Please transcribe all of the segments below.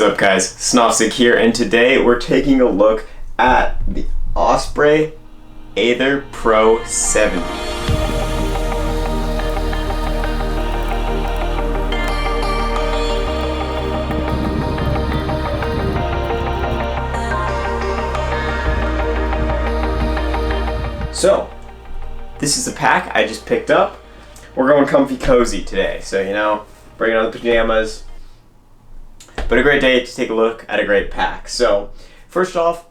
up guys, Snofsig here, and today we're taking a look at the Osprey Aether Pro 70. So, this is a pack I just picked up. We're going comfy cozy today, so you know, bringing on the pajamas. But a great day to take a look at a great pack. So, first off,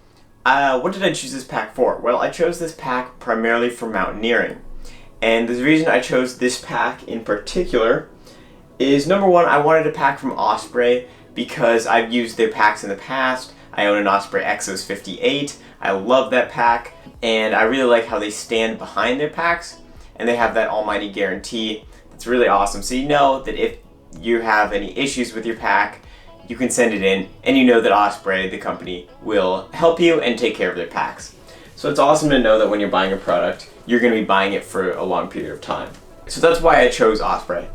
what did I choose this pack for? Well, I chose this pack primarily for mountaineering. And the reason I chose this pack in particular is, number one, I wanted a pack from Osprey because I've used their packs in the past. I own an Osprey Exos 58. I love that pack, and I really like how they stand behind their packs, and they have that almighty guarantee. It's really awesome. So you know that if you have any issues with your pack, you can send it in, and you know that Osprey, the company, will help you and take care of their packs. So it's awesome to know that when you're buying a product, you're going to be buying it for a long period of time. So that's why I chose Osprey.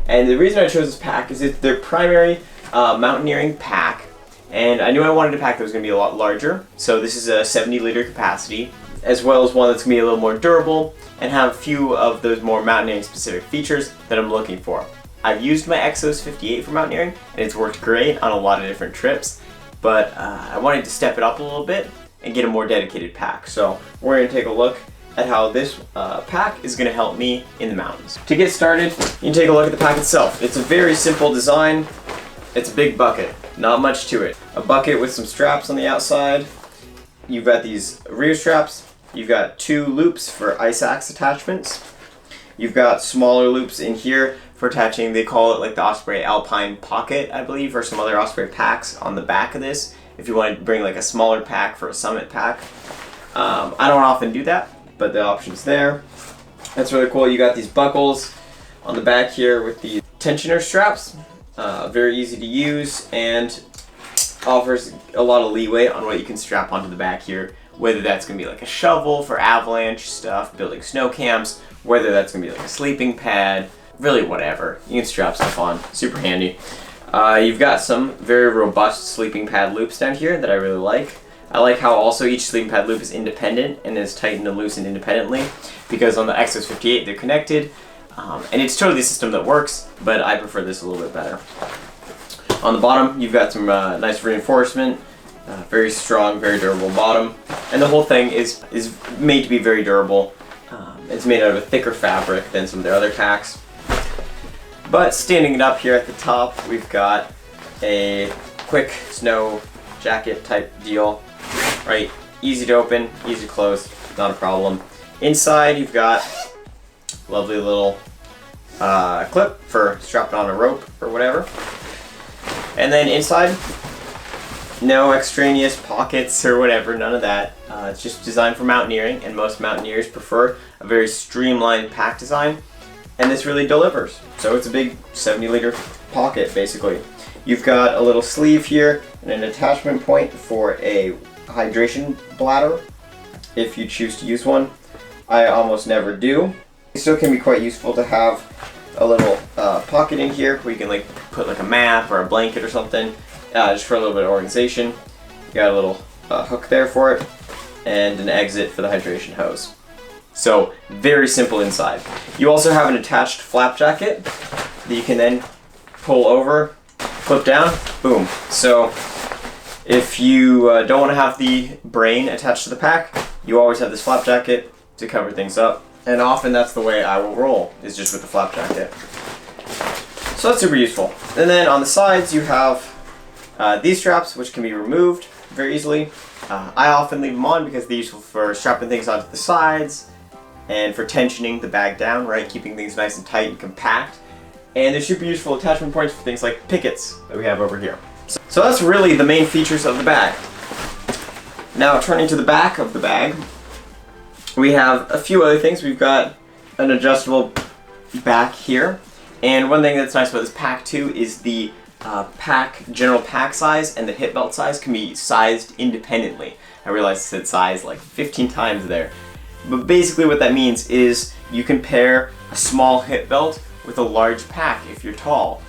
And the reason I chose this pack is it's their primary mountaineering pack, and I knew I wanted a pack that was going to be a lot larger. So this is a 70-liter capacity, as well as one that's going to be a little more durable and have a few of those more mountaineering specific features that I'm looking for. I've used my Exos 58 for mountaineering, and it's worked great on a lot of different trips, but I wanted to step it up a little bit and get a more dedicated pack. So we're going to take a look at how this pack is going to help me in the mountains. To get started, you can take a look at the pack itself. It's a very simple design. It's a big bucket, not much to it. A bucket with some straps on the outside. You've got these rear straps. You've got two loops for ice axe attachments. You've got smaller loops in here for attaching, they call it like the Osprey Alpine Pocket, I believe, or some other Osprey packs on the back of this, if you want to bring like a smaller pack for a summit pack. I don't often do that, but the option's there. That's really cool. You got these buckles on the back here with the tensioner straps. Very easy to use and offers a lot of leeway on what you can strap onto the back here, whether that's going to be like a shovel for avalanche stuff, building snow camps, whether that's going to be like a sleeping pad, really whatever. You can strap stuff on, super handy. You've got some very robust sleeping pad loops down here that I really like. I like how also each sleeping pad loop is independent and is tightened and loosened independently, because on the Exos 58 they're connected, and it's totally a system that works, but I prefer this a little bit better. On the bottom you've got some nice reinforcement, very strong, very durable bottom, and the whole thing is made to be very durable. It's made out of a thicker fabric than some of their other packs. But standing it up here at the top, we've got a quick snow jacket type deal, right? Easy to open, easy to close, not a problem. Inside, you've got a lovely little clip for strapping on a rope or whatever. And then inside, no extraneous pockets or whatever, none of that. It's just designed for mountaineering, and most mountaineers prefer a very streamlined pack design. And this really delivers. So it's a big 70-liter pocket, basically. You've got a little sleeve here and an attachment point for a hydration bladder, if you choose to use one. I almost never do. It still can be quite useful to have a little pocket in here where you can like put like a map or a blanket or something, just for a little bit of organization. You got a little hook there for it, and an exit for the hydration hose. So, very simple inside. You also have an attached flap jacket that you can then pull over, flip down, boom. So, if you don't want to have the brain attached to the pack, you always have this flap jacket to cover things up. And often that's the way I will roll, is just with the flap jacket. So that's super useful. And then on the sides you have these straps, which can be removed very easily. I often leave them on because they're useful for strapping things onto the sides, and for tensioning the bag down, right? Keeping things nice and tight and compact. And they're super useful attachment points for things like pickets that we have over here. So that's really the main features of the bag. Now turning to the back of the bag, we have a few other things. We've got an adjustable back here. And one thing that's nice about this pack too is the general pack size and the hip belt size can be sized independently. I realized I said size like 15 times there. But basically what that means is you can pair a small hip belt with a large pack if you're tall,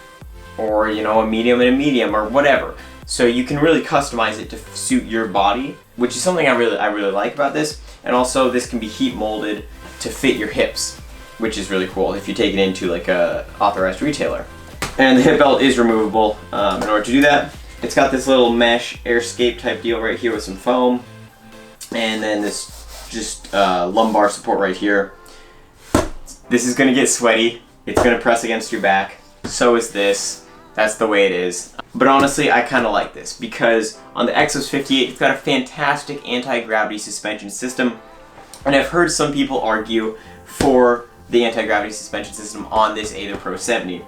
or you know, a medium and a medium, or whatever. So you can really customize it to suit your body, which is something I really like about this. And also this can be heat molded to fit your hips, which is really cool if you take it into like a authorized retailer. And the hip belt is removable in order to do that. It's got this little mesh airscape type deal right here with some foam, and then this just lumbar support right here. This is gonna get sweaty. It's gonna press against your back. So is this. That's the way it is. But honestly, I kind of like this because on the Exos 58, it's got a fantastic anti-gravity suspension system. And I've heard some people argue for the anti-gravity suspension system on this Aether Pro 70.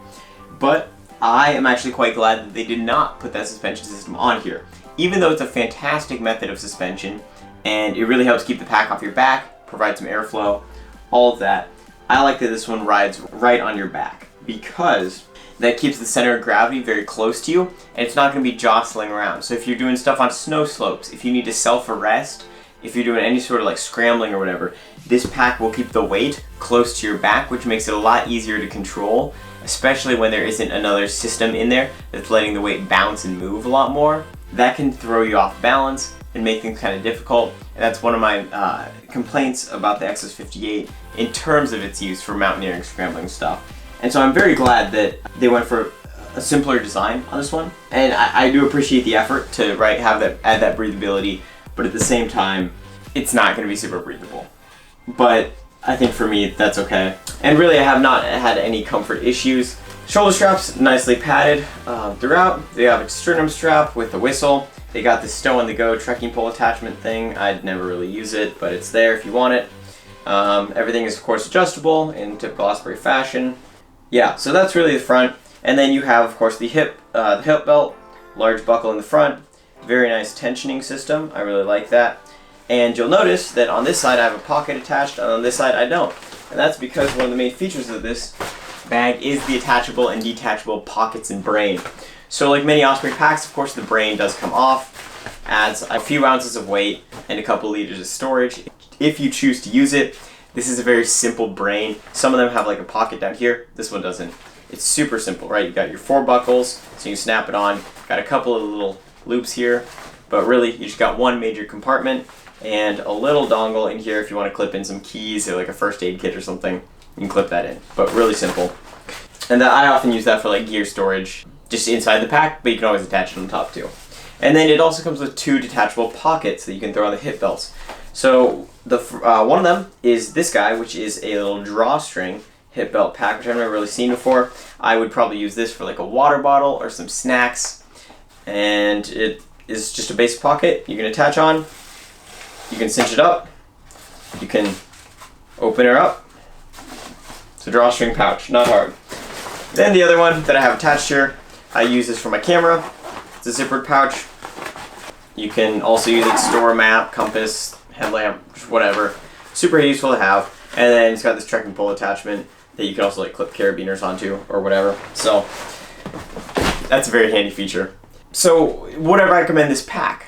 But I am actually quite glad that they did not put that suspension system on here. Even though it's a fantastic method of suspension, and it really helps keep the pack off your back, provide some airflow, all of that, I like that this one rides right on your back because that keeps the center of gravity very close to you, and it's not going to be jostling around. So if you're doing stuff on snow slopes, if you need to self-arrest, if you're doing any sort of like scrambling or whatever, this pack will keep the weight close to your back, which makes it a lot easier to control, especially when there isn't another system in there that's letting the weight bounce and move a lot more. That can throw you off balance and make things kind of difficult, and that's one of my complaints about the Exos 58 in terms of its use for mountaineering, scrambling stuff. And so I'm very glad that they went for a simpler design on this one, and I do appreciate the effort to add that breathability, but at the same time, it's not going to be super breathable. But I think for me, that's okay. And really, I have not had any comfort issues. Shoulder straps nicely padded throughout. They have a sternum strap with a whistle. They got this Stow on the Go trekking pole attachment thing. I'd never really use it, but it's there if you want it. Everything is of course adjustable in typical Osprey fashion. Yeah, so that's really the front. And then you have of course the hip belt, large buckle in the front. Very nice tensioning system. I really like that. And you'll notice that on this side I have a pocket attached, and on this side I don't. And that's because one of the main features of this bag is the attachable and detachable pockets and brain. So like many Osprey packs, of course the brain does come off, adds a few ounces of weight and a couple liters of storage if you choose to use it. This is a very simple brain. Some of them have like a pocket down here. This one doesn't. It's super simple, right? You've got your 4 buckles, so you can snap it on. Got a couple of little loops here, but really you just got one major compartment and a little dongle in here if you want to clip in some keys or like a first aid kit or something. You can clip that in, but really simple. And I often use that for like gear storage just inside the pack, but you can always attach it on top too. And then it also comes with 2 detachable pockets that you can throw on the hip belts. So the one of them is this guy, which is a little drawstring hip belt pack, which I've never really seen before. I would probably use this for like a water bottle or some snacks. And it is just a basic pocket you can attach on. You can cinch it up. You can open her up. It's a drawstring pouch, not hard. Then the other one that I have attached here, I use this for my camera. It's a zippered pouch. You can also use it to store a map, compass, headlamp, whatever. Super useful to have. And then it's got this trekking pole attachment that you can also like clip carabiners onto or whatever. So that's a very handy feature. So would I recommend this pack?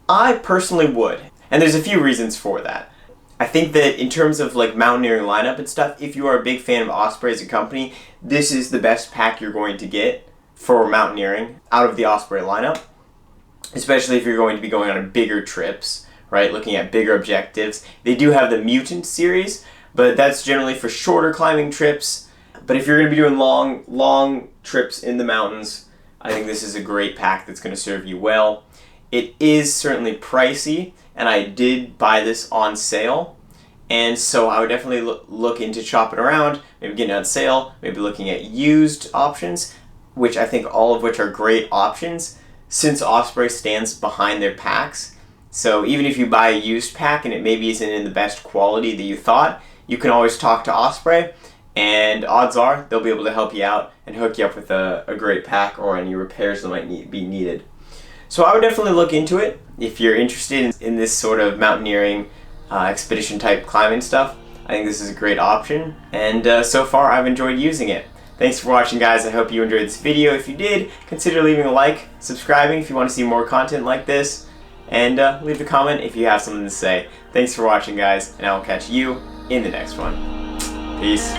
I personally would. And there's a few reasons for that. I think that in terms of like mountaineering lineup and stuff, if you are a big fan of Osprey as a company, this is the best pack you're going to get for mountaineering out of the Osprey lineup. Especially if you're going to be going on bigger trips, right? Looking at bigger objectives. They do have the Mutant series, but that's generally for shorter climbing trips. But if you're going to be doing long trips in the mountains, I think this is a great pack that's going to serve you well. It is certainly pricey, and I did buy this on sale, and so I would definitely look into shopping around, maybe getting it on sale, maybe looking at used options, which I think all of which are great options since Osprey stands behind their packs. So even if you buy a used pack and it maybe isn't in the best quality that you thought, you can always talk to Osprey, and odds are they'll be able to help you out and hook you up with a great pack or any repairs that might be needed. So I would definitely look into it if you're interested in this sort of mountaineering, expedition type climbing stuff. I think this is a great option, and so far I've enjoyed using it. Thanks for watching, guys. I hope you enjoyed this video. If you did, consider leaving a like, subscribing if you want to see more content like this, and leave a comment if you have something to say. Thanks for watching, guys, and I will catch you in the next one. Peace.